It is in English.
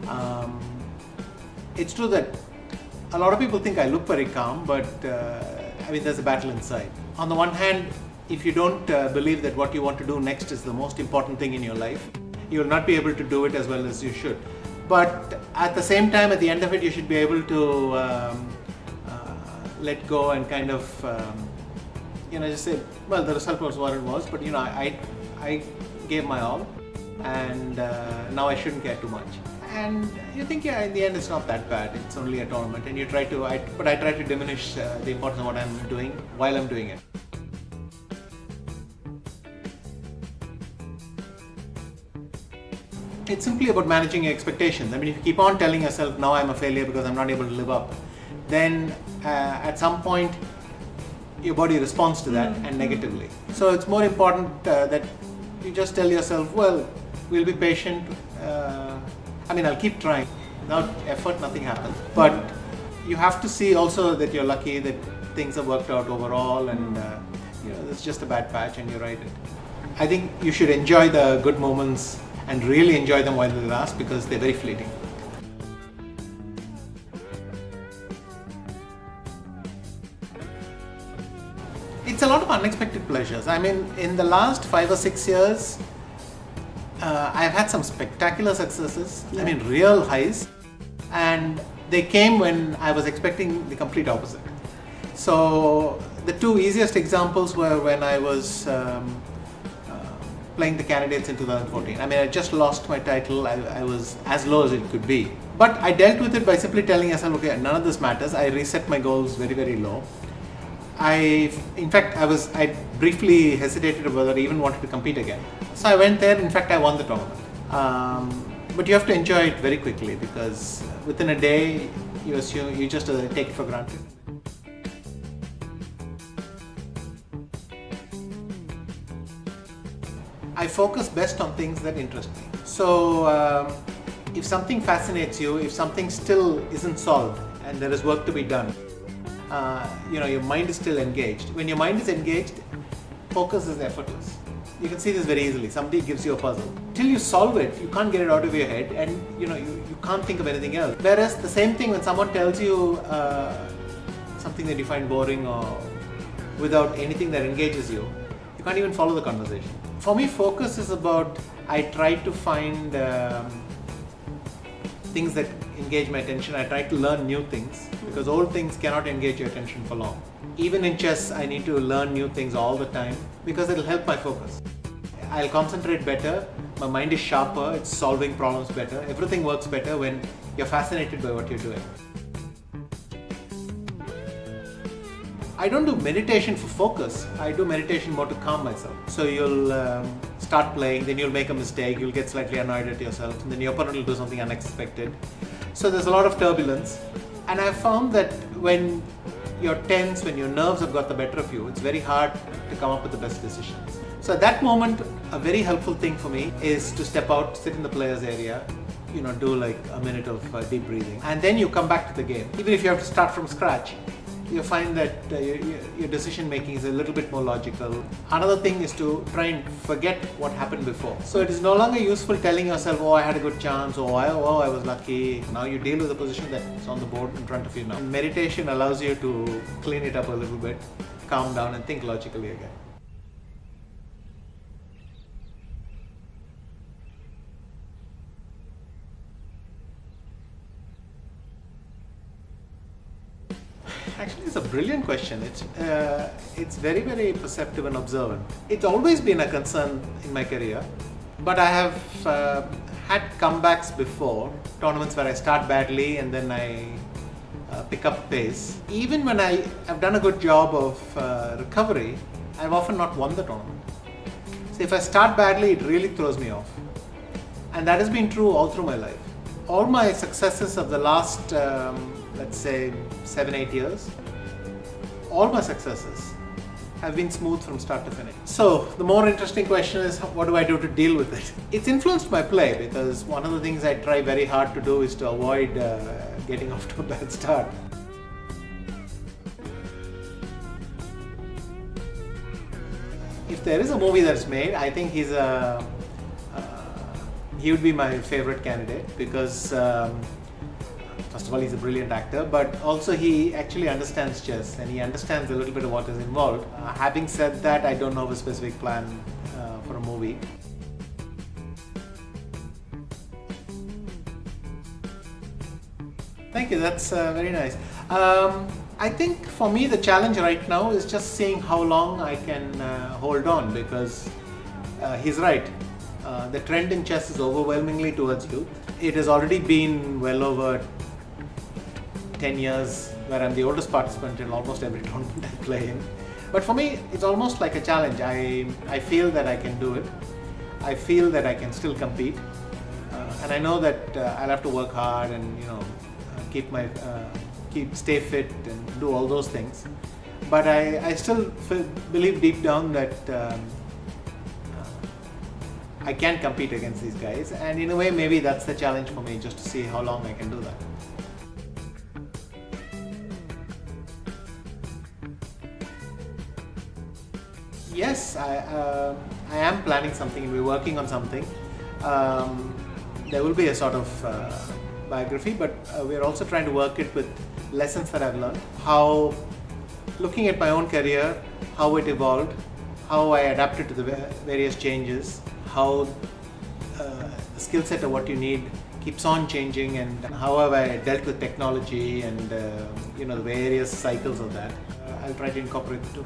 Um, it's true that a lot of people think I look very calm, but I mean, there's a battle inside. On the one hand, if you don't believe that what you want to do next is the most important thing in your life, you will not be able to do it as well as you should. But at the same time, at the end of it, you should be able to let go and kind of, just say, well, the result was what it was, but I gave my all, and now I shouldn't care too much. And you think, in the end, it's not that bad. It's only a tournament, and I try to diminish the importance of what I'm doing while I'm doing it. It's simply about managing your expectations. I mean, if you keep on telling yourself, now I'm a failure because I'm not able to live up, then at some point, your body responds to that and negatively. So it's more important that you just tell yourself, well, we'll be patient. I'll keep trying. Without effort, nothing happens. But you have to see also that you're lucky that things have worked out overall, and it's just a bad patch and you ride it. I think you should enjoy the good moments and really enjoy them while they last, because they're very fleeting. It's a lot of unexpected pleasures. I mean, in the last 5 or 6 years, I've had some spectacular successes, real highs, and they came when I was expecting the complete opposite. So the two easiest examples were when I was playing the candidates in 2014. I just lost my title. I was as low as it could be. But I dealt with it by simply telling myself, okay, none of this matters. I reset my goals very, very low. I briefly hesitated whether I even wanted to compete again. So I went there. In fact, I won the tournament. But you have to enjoy it very quickly, because within a day, you just take it for granted. I focus best on things that interest me. So if something fascinates you, if something still isn't solved and there is work to be done, your mind is still engaged. When your mind is engaged, focus is effortless. You can see this very easily. Somebody gives you a puzzle. Till you solve it, you can't get it out of your head, and you can't think of anything else. Whereas the same thing when someone tells you something that you find boring or without anything that engages you, you can't even follow the conversation. For me, focus is about, I try to find things that engage my attention. I try to learn new things, because old things cannot engage your attention for long. Even in chess, I need to learn new things all the time, because it'll help my focus. I'll concentrate better, my mind is sharper, it's solving problems better. Everything works better when you're fascinated by what you're doing. I don't do meditation for focus. I do meditation more to calm myself. So you'll start playing, then you'll make a mistake, you'll get slightly annoyed at yourself, and then your opponent will do something unexpected. So there's a lot of turbulence. And I've found that when you're tense, when your nerves have got the better of you, it's very hard to come up with the best decisions. So at that moment, a very helpful thing for me is to step out, sit in the player's area, do like a minute of deep breathing, and then you come back to the game. Even if you have to start from scratch, you find that your decision making is a little bit more logical. Another thing is to try and forget what happened before. So it is no longer useful telling yourself, oh, I had a good chance, oh, I was lucky. Now you deal with the position that's on the board in front of you now. Meditation allows you to clean it up a little bit, calm down, and think logically again. Actually, it's a brilliant question. It's very, very perceptive and observant. It's always been a concern in my career, but I have had comebacks before, tournaments where I start badly and then I pick up pace. Even when I have done a good job of recovery, I've often not won the tournament. So if I start badly, it really throws me off. And that has been true all through my life. All my successes of the last let's say 7-8 years, all my successes have been smooth from start to finish. So the more interesting question is, what do I do to deal with it? It's influenced my play, because one of the things I try very hard to do is to avoid getting off to a bad start. If there is a movie that's made, I think he's he would be my favorite candidate because first of all, he's a brilliant actor, but also he actually understands chess and he understands a little bit of what is involved. Having said that, I don't know of a specific plan for a movie. Thank you, that's very nice. I think for me the challenge right now is just seeing how long I can hold on, because he's right. The trend in chess is overwhelmingly towards youth. It has already been well over 10 years where I'm the oldest participant in almost every tournament I play in. But for me, it's almost like a challenge. I feel that I can do it. I feel that I can still compete. And I know that I'll have to work hard and, stay fit and do all those things. But I still believe deep down that I can compete against these guys, and in a way maybe that's the challenge for me, just to see how long I can do that. Yes, I am planning something. We're working on something. There will be a sort of biography, but we're also trying to work it with lessons that I've learned. How, looking at my own career, how it evolved, how I adapted to the various changes, how the skill set of what you need keeps on changing, and how have I dealt with technology and the various cycles of that. I'll try to incorporate it too.